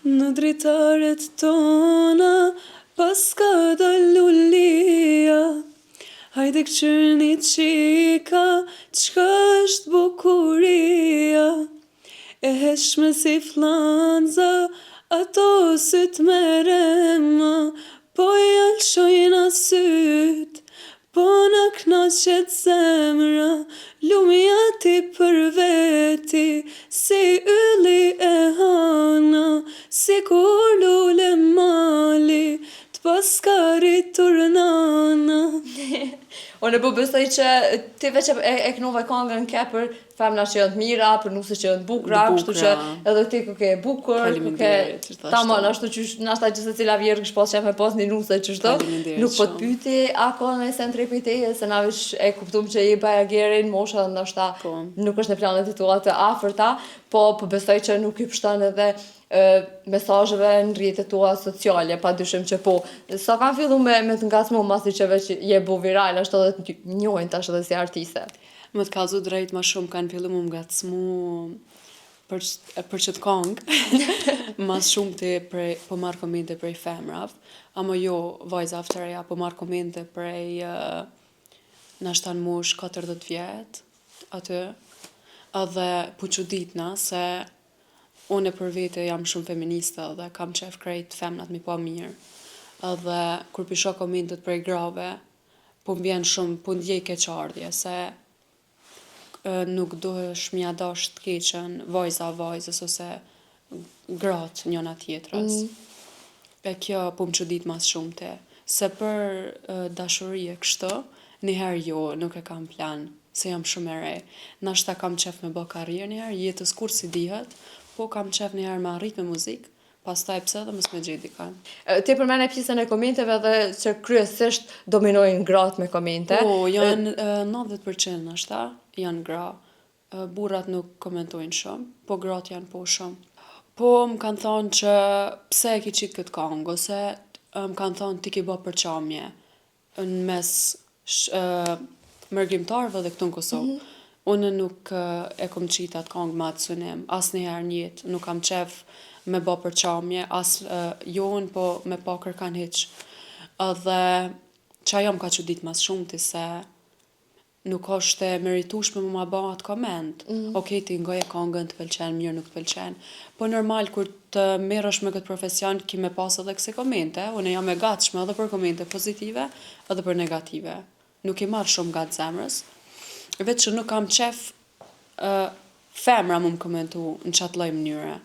Në dritaret tona pas ka dallu lia. Hajde këqyrni qika, qka është bukuria. E heshme si flanza, ato syt me rema, po jalshojna syt, po na knaqet zemra, lumja ti për veti, si ylli e hana, si kur lule mali, t'pas ka rritur nana. Unë po besoj që ti veç e kënove këngën ke për femna që janë të mira, për nuse që janë të bukura, kështu që edhe ti ku ke bukur, ku ke tamam, ashtu që nashta që secila vjerë kish pas qef me pas një nuse qështu. Nuk po të pyeti a ka me sen trepi teje, se na veç e kuptum që i bajagerin, mosha dhe ndoshta nuk është në planet e tua të afërta, po besoj që nuk i pështon edhe mesazheve në rrjetet tua sociale, padyshim që po. Sa kanë fillu me të ngacmu masi që veç je bu viral, ashtu edhe të njohin tash edhe si artiste. Më të kallzu drejt ma shumë kanë fillu më ngacmu për qëtë kongë, mas shumë të po marrë komente prej femrave, ama jo vajza të reja, po marrë komente prej nashta në mosh 40 vjet, aty, edhe po çuditna se unë për vete jam shumë feministe dhe kam qef krejt femnat mi pa mirë. Edhe kur pisha komentet prej grave, po m'vjen shumë, po ndjej keqardhje, se nuk duhesh mja dash të keqen vajza vajzës ose gratë njëna tjetrës. E kjo po m'çudit mas shumë te. Se për dashurie kështu, njëherë jo, nuk e kam plan, se jam shumë e re. Nashta kam qef me bë karrierë njëherë, jetës kur si dihet, po kam qef njëherë me arrit me muzikë, pastaj pse dhe mos me gjetë dikan. Ti përmene pjesën e komenteve dhe që kryesisht dominojnë gratë me komente. Po, janë 90% nashta, janë gra. Burrat nuk komentojnë shumë, po gratë janë po shumë. Po, më kanë thonë që pse e ki qitë këtë kongë, ose më kanë thonë ti ki bë përqamje në mes mërgjimtarëve dhe këtu në Kosovë. Unë nuk e kom qitë atë kongë ma të sunim, as njëherë njët, nuk kam qef me bë përqamje, as jonë, po me pa kërkan hiq. Edhe qa jam ka çudit mas shumë ti se nuk është e meritueshme më ma ba atë koment. Okej, ti ngoje kongën, të pëlqen, mirë nuk të pëlqen. Po normal, kur të merresh me këtë profesion, ki me pas edhe këse komente, unë jam e gatshme edhe për komente pozitive, edhe për negative. Nuk i marrë shumë gatë zemrës, veç që nuk kam qef femra më komentu në qatë lloj mënyre.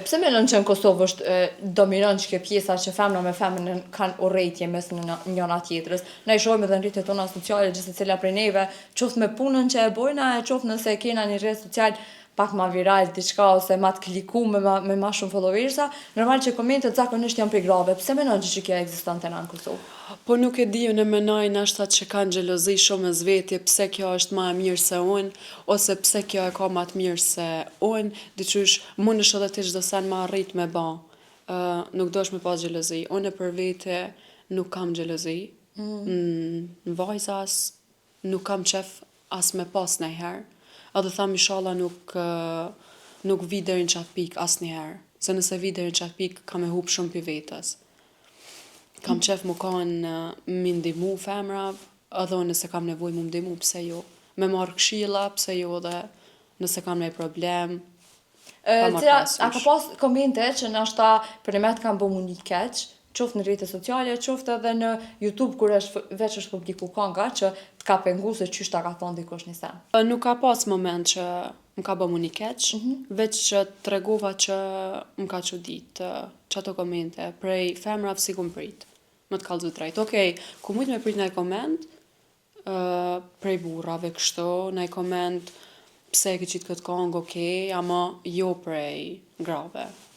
Pse menon që në Kosovë është dominon që kjo pjesa që femra me femrën kanë urrejtje mes njëna tjetrës. Ne i shohim edhe në rrjetet tona sociale që secila prej neve, qoftë me punën që e bojna, e qoftë nëse kena një rrjet social pak ma viral diçka ose ma të kliku me ma shumë followersa, normal që komentet zakonisht janë prej grave. Pse menon që kjo ekziston te na në Kosovë? Po nuk e di, unë menoj nashta që kanë xhelozi shumë e zvetje, pse kjo është ma e mirë se unë, ose pse kjo e ka ma të mirë se unë, diqysh mundesh edhe ti çdo sen ma arrit me ba. Nuk dosh me pas xhelozi. Unë për vete nuk kam xhelozi. Në vajzas nuk kam qef as me pas nejherë. Edhe tham inshallah nuk vi deri në qatë pikë asnjëherë. Se nëse vi deri në qatë pikë, kam e hup shumë pi vetës. Kam qef mu kanë mi ndihmu femrave, edhe unë nëse kam nevojë mu ndihmu, pse jo. Me marrë këshilla, pse jo dhe nëse kam një problem, a ka pas komente që nashta për një kanë bëmu një keq, qoftë në rrjetet sociale, qoftë edhe në YouTube kur veç është publiku kënga që të ka pengu se qysh ta ka thonë dikush një sen. Nuk ka pas moment që më ka bëmu një keq, veç që tregova që më ka çudit çato komente prej femrave si kum prit. Më të kallzu drejt. Okej, ku mujt me prit një koment prej burrave kështu, një koment pse e ke qitë këtë kongë, okej, ama jo prej grave.